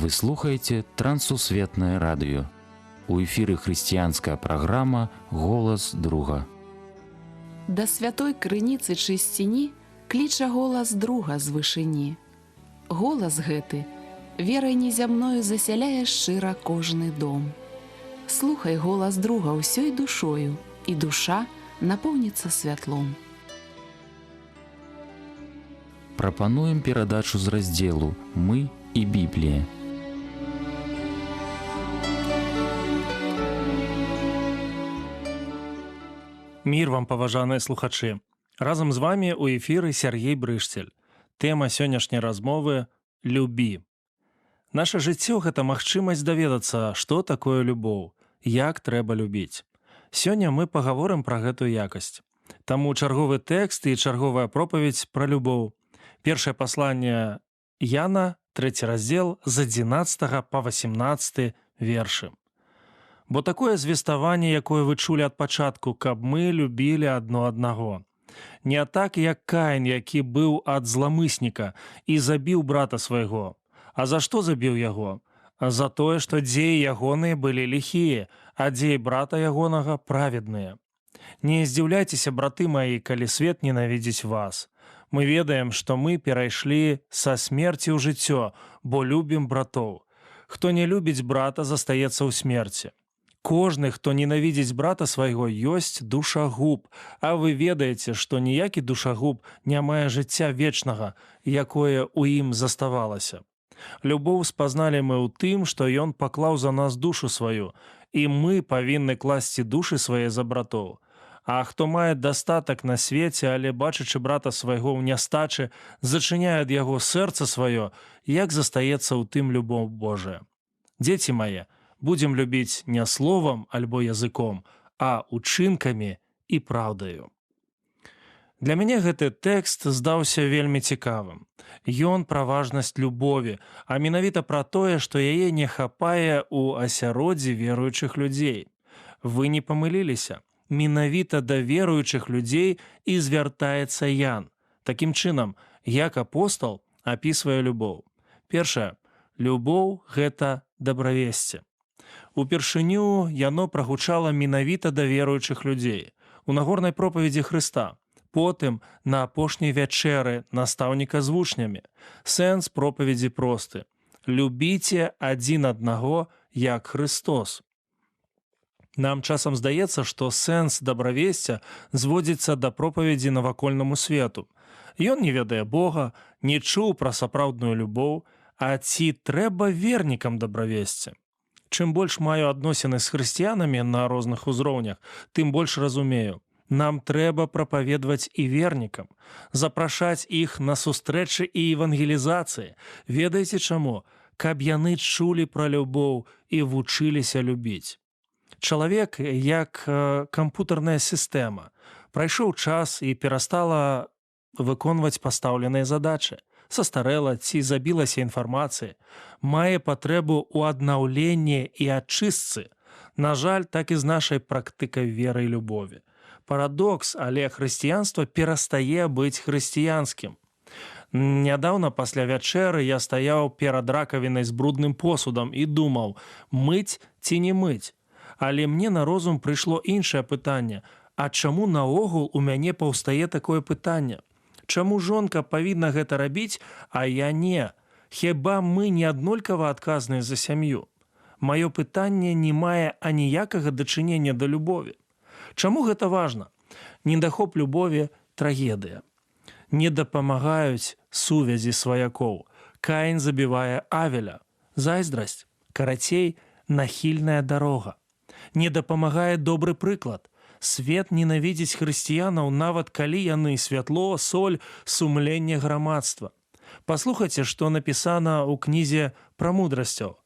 Вы слухаете Трансусветное радио. У эфіры хрысціянская праграма «Голас друга». Да святой крыніцы чысціні кліча голас друга з вышыні. Голас гэты верай незямною засяляе шчыра кожны дом. Слухай голас друга ўсёй душою, і душа напоўніцца святлом. Прапануем перадачу з раздзелу «Мы і Біблія». Мір вам, паважаныя слухачы. Разам з вамі ў эфіры Сергей Брышцель. Тэма сённяшняй размовы – «Любі». Наша жыццё – гэта магчымасць даведацца, што такое любоў, як трэба любіць. Сёння мы пагаворым пра гэтую якасць. Таму чарговы тэкст і чарговая пропаведзь пра любоў. Першае пасланне Яна, 3 раздзел, з 11 па 18 вершы. Бо такое звеставанне, якое вы чулі ад пачатку, каб мы любілі адно аднаго. Не так, як Каін, які быў ад зламысніка і забіў брата свайго. А за што забіў яго? За тое, што дзеі ягоныя былі ліхія, а дзеі брата ягонага праведныя. Не здзіўляйцеся, браты маі, калі свет ненавідзіць вас. Мы ведаем, што мы перайшлі са смерці ў жыццё, бо любім братоў. Хто не любіць брата, застаецца ў смерці. Кожны, хто ненавідзіць брата свайго, ёсць душагуб, а вы ведаеце, што ніякі душагуб не мае жыцця вечнага, якое ў ім заставалася. Любоў спазналі мы ў тым, што ён паклаў за нас душу сваю, і мы павінны класці душы свае за братоў. А хто мае дастатак на свеце, але бачачы брата свайго ў нястачы, зачыняе ад яго сэрца сваё, як застаецца ў тым любоў Божая. Дзеці мае, будзем любіць не словам альбо языком, а учынкамі і праўдаю. Для мяне гэты тэкст здаўся вельмі цікавым. Ён пра важнасць любові, а менавіта пра тое, што яе не хапае ў асяроддзі веруючых людзей. Вы не памыліліся. Менавіта да веруючых людзей і звяртаецца Ян. Такім чынам, як апостал апісвае любоў. Першае. Любоў – гэта дабравесце. Упершыню яно прагучала менавіта да веруючых людзей. У нагорнай пропаведзі Хрыста. Потым на апошняй вячэры настаўніка з вучнямі. Сэнс пропаведзі просты. Любіце адзін аднаго, як Хрыстос. Нам часам здаецца, што сэнс дабравесця зводзіцца да пропаведзі навакольнаму свету. Ён не ведае Бога, не чуў пра сапраўдную любоў, а ці трэба вернікам дабравесці? Чым больш маю адносіны з хрысціянамі на розных узроўнях, тым больш разумею. Нам трэба прапаведваць і вернікам, запрашаць іх на сустрэчы і евангелізацыі. Ведаеце чаму? Каб яны чулі пра любоў і вучыліся любіць. Чалавек як кампутарная сістэма. Прайшоў час і перастала выконваць пастаўленыя задачы. Састарэла ці забілася інфармацыя, мае патрэбу ў аднаўленні і ачыстцы. На жаль, так і з нашай практыкай веры і любові. Парадокс, але хрысціянства перастае быць хрысціянскім. Нядаўна пасля вячэры я стаяў перад ракавінай з брудным посудам і думаў, мыць ці не мыць. Але мне на розум прыйшло іншае пытанне, а чаму наогул у мяне паўстае такое пытанне? Чаму жонка павінна гэта рабіць, а я не? Хіба мы не аднолькава адказныя за сям'ю? Маё пытанне не мае аніякага дачынення да любові. Чаму гэта важна? Недахоп любові – трагедыя. Не дапамагаюць сувязі сваякоў. Каін забівае Авеля. Зайздрасць, карацей, нахільная дарога. Не дапамагае добры прыклад. Свет ненавідзіць хрысціянаў, нават калі яны святло, соль, сумленне грамадства. Паслухайце, што напісана ў кнізе пра мудрасцяў.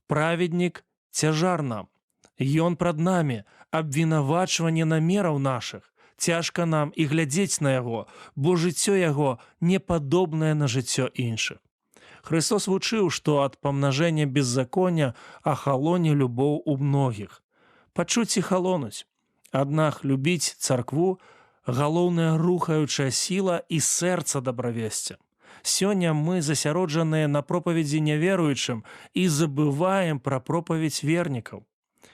Праведнік цяжар нам. Ён прад намі, абвінавачванне намераў нашых. Цяжка нам і глядзець на яго, бо жыццё яго не падобнае на жыццё іншых. Хрыстос вучыў, што ад памнажэння беззаконня ахалоне любоў у многіх. Пачуць і халонуць. Аднак любіць царкву – галоўная рухаючая сіла і сэрца дабравесця. Сёння мы засяроджаныя на пропаведзі няверуючым і забываем пра пропаведь вернікаў.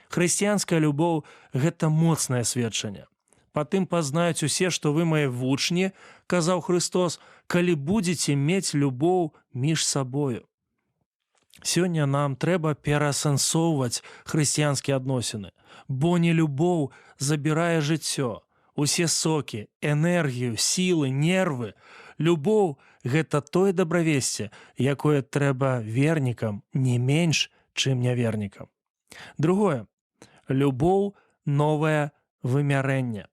Хрысціянская любоў – гэта моцнае сведчанне. «Патым пазнаюць усе, што вы мае вучні, – казаў Хрыстос, – калі будзеце мець любоў між сабою». Сёння нам трэба пераасэнсоўваць хрысціянскія адносіны, бо нелюбоў забірае жыццё, усе сокі, энергію, сілы, нервы. Любоў – гэта тое дабравесце, якое трэба вернікам не менш, чым нявернікам. Другое. Любоў – новае вымярэнне.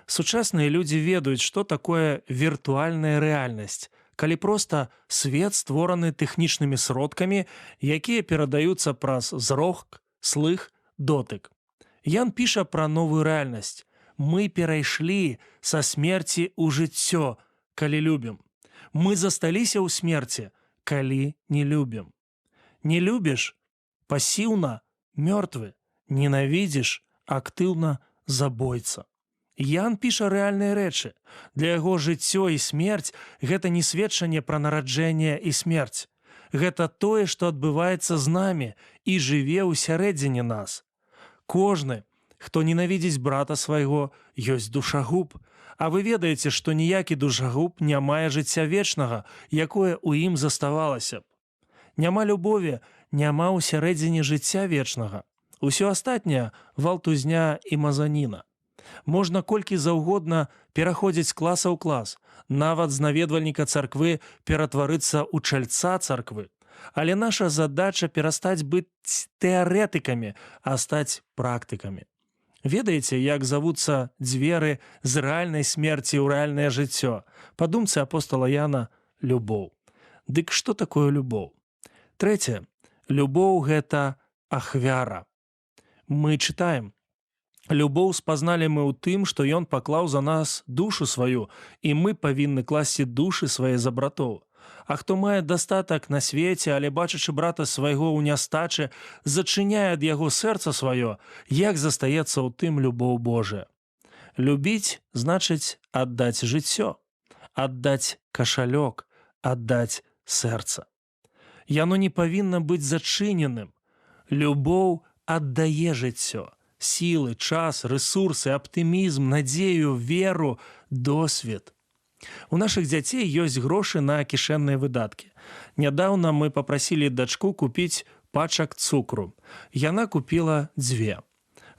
Сучасныя людзі ведаюць, што такое віртуальная рэальнасць, калі проста свет створаны тэхнічнымі сродкамі, якія перадаюцца праз зрок, слых, дотык. Ян піша пра новую рэальнасць. Мы перайшлі са смерці ў жыццё, калі любім. Мы засталіся ў смерці, калі не любім. Не любіш – пасіўна, мёртвы. Ненавідзіш – актыўна, забойца. Ян піша рэальныя рэчы. Для яго жыццё і смерць – гэта не сведчанне пра нараджэнне і смерць. Гэта тое, што адбываецца з намі і жыве ўсярэдзіне нас. Кожны, хто ненавідзіць брата свайго, ёсць душагуб. А вы ведаеце, што ніякі душагуб не мае жыцця вечнага, якое ў ім заставалася б. Няма любові, няма ўсярэдзіне жыцця вечнага. Усё астатняе – валтузня і мазаніна. Можна колькі заўгодна пераходзіць з класа ў клас, нават з наведвальніка царквы ператварыцца ў чальца царквы. Але наша задача перастаць быць тэарэтыкамі, а стаць практыкамі. Ведаеце, як завуцца дзверы з рэальнай смерці ў рэальнае жыццё? Па думцы апостола Яна – любоў. Дык што такое любоў? Трэцяе. Любоў – гэта ахвяра. Мы чытаем. Любоў спазналі мы ў тым, што Ён паклаў за нас душу сваю, і мы павінны класці душы свае за братоў. А хто мае дастатак на свеце, але бачачы брата свайго ў нястачы, зачыняе ад яго сэрца сваё, як застаецца ў тым любоў Божая. Любіць значыць аддаць жыццё, аддаць кашалёк, аддаць сэрца. Яно не павінна быць зачыненым. Любоў аддае жыццё. Сілы, час, рэсурсы, аптымізм, надзею, веру, досвед. У нашых дзяцей ёсць грошы на кішэнныя выдаткі. Нядаўна мы папрасілі дачку купіць пачак цукру. Яна купіла 2.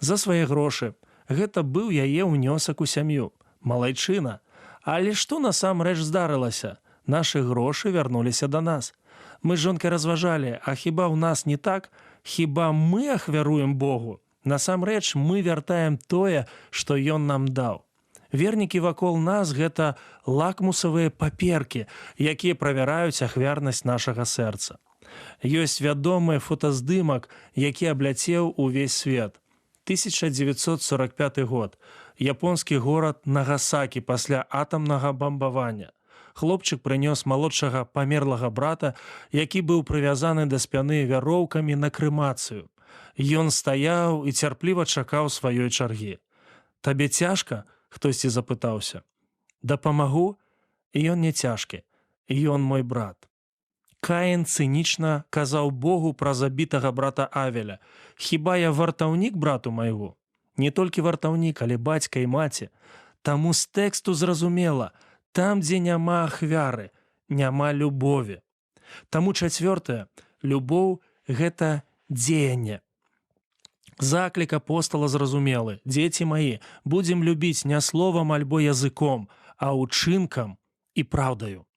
За свае грошы. Гэта быў яе ўнёсак у сям'ю. Малайчына. Але што насамрэч здарылася? Нашы грошы вярнуліся да нас. Мы з жонкай разважалі, а хіба ў нас не так? Хіба мы ахвяруем Богу? Насамрэч мы вяртаем тое, што Ён нам даў. Вернікі вакол нас – гэта лакмусавыя паперкі, якія правяраюць ахвярнасць нашага сэрца. Ёсць вядомы фотаздымак, які абляцеў увесь свет. 1945 год. Японскі горад Нагасакі пасля атамнага бамбавання. Хлопчык прынёс малодшага памерлага брата, які быў прывязаны да спяны вяроўкамі на крэмацыю. Ён стаяў і цярпліва чакаў сваёй чаргі. «Табе цяжка?» – хтосьці запытаўся. «Дапамагу?» «Ён не цяжкі. Ён мой брат». Каін цынічна казаў Богу пра забітага брата Авеля. «Хіба я вартаўнік брату майго?» Не толькі вартаўнік, але бацька і маці. Таму з тэксту зразумела, там, дзе няма ахвяры, няма любові. Таму 4. Любоў – гэта дзеянне. Заклік апостола зразумелы. Дзеці маі, будзем любіць не словам альбо языком, а ўчынкам і праўдаю.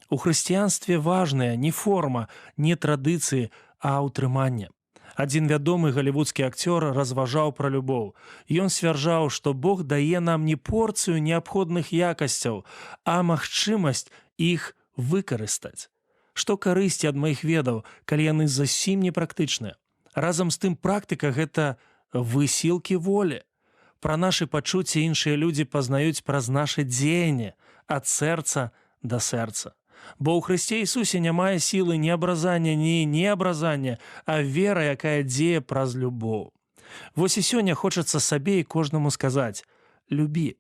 У хрысціянстве важная не форма, не традыцыі, а ўтрыманне. Адзін вядомы галівудскі акцёр разважаў пра любоў. Ён сцвярджаў, што Бог дае нам не порцыю неабходных якасцяў, а магчымасць іх выкарыстаць. Што карысці ад маіх ведаў, калі яны зусім непрактычныя? Разам з тым практыка – гэта высілкі волі. Пра нашы пачуцці іншыя людзі пазнаюць праз наша дзеянне, ад сэрца да сэрца. Бо ў Хрысце Ісусе няма сілы ні абразання, ні неабразання, а вера, якая дзее праз любоў. Вось і сёння хочацца сабе і кожнаму сказаць – любі.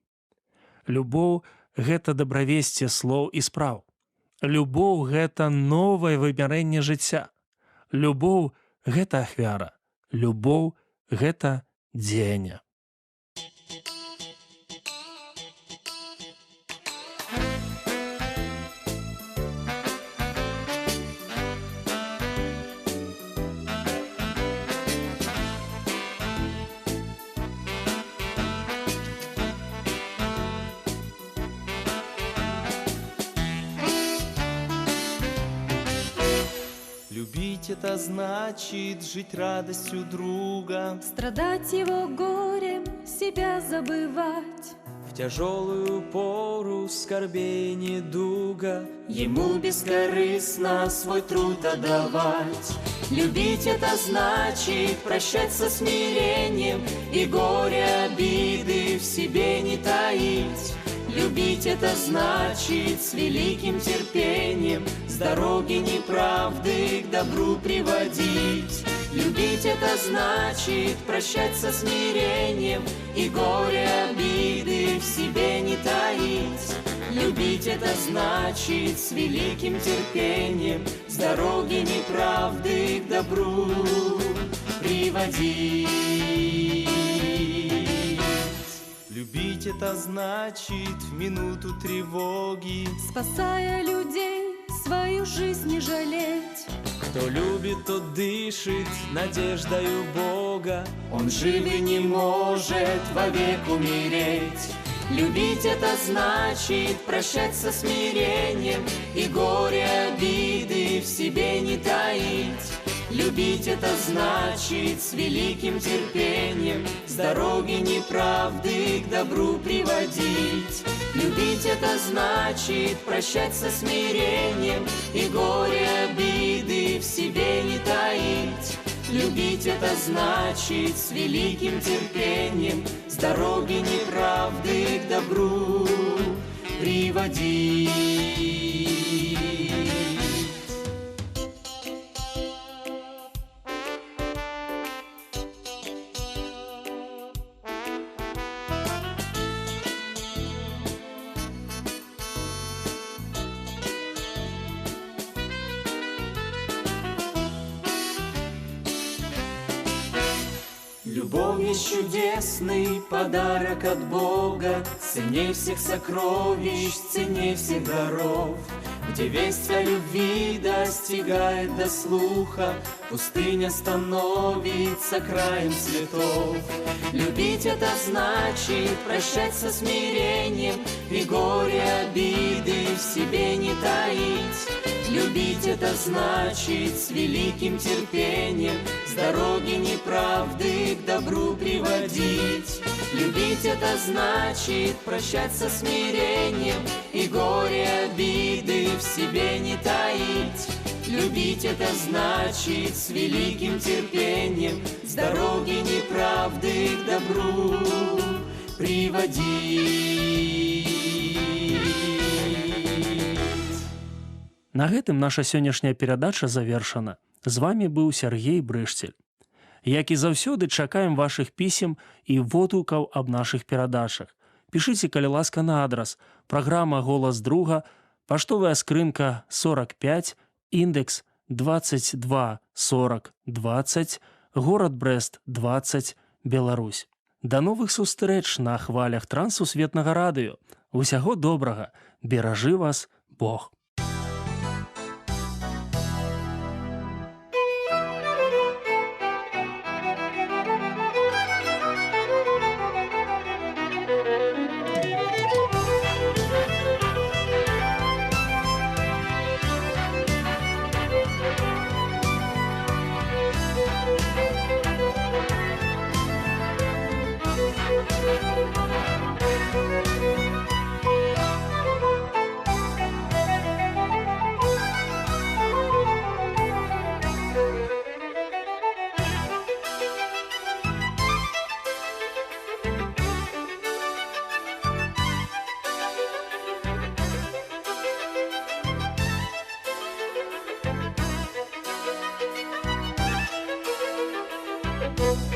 Любоў – гэта дабравесце слоў і спраў. Любоў – гэта новае вымярэнне жыцця. Любоў – гэта ахвяра. Любоў – гэта дзеянне. Любить — это значит жить радостью друга, страдать его горем, себя забывать. в тяжелую пору скорбей недуга Ему бескорыстно свой труд отдавать. Любить — это значит прощать со смирением и горе обиды в себе не таить. Любить — это значит с великим терпением с дороги неправды к добру приводить. Любить — это значит прощать со смирением и горе обиды в себе не таить. Любить — это значит с великим терпением с дороги неправды к добру приводить. Любить — это значит в минуту тревоги, Спасая людей, свою жизнь не жалеть. кто любит, тот дышит надеждою Бога. Он жив и не может вовек умереть. Любить — это значит прощать со смирением и горе обиды в себе не таить. Любить — это значит с великим терпением с дороги неправды к добру приводить. Любить — это значит прощать со смирением и горе обиды в себе не таить. Любить — это значит с великим терпением с дороги неправды к добру приводить. Любовь есть чудесный подарок от Бога, ценней всех сокровищ, ценней всех даров. Где весть о любви достигает до слуха, пустыня становится краем цветов. Любить — это значит прощать со смирением и горе обиды в себе не таить. Любить — это значит с великим терпением с дороги неправды к добру приводить. Любить — это значит прощать со смирением и горе обиды в себе не таить. Любить — это значит с великим терпением с дороги неправды к добру приводить. На гэтым наша сённяшняя перадача завершана. З вами быў Сяргей Брышцель. Як і заўсёды, чакаем вашых пісем і водгукаў аб нашых перадачах. Пішыце, калі ласка, на адрас: праграма «Голас друга», паштовая скрынка 45, індекс 224020, горад Брэст 20, Беларусь. Да новых сустрэч на хвалях Трансусветнага радыё. Усяго добрага. Беражы вас Бог. Thank you.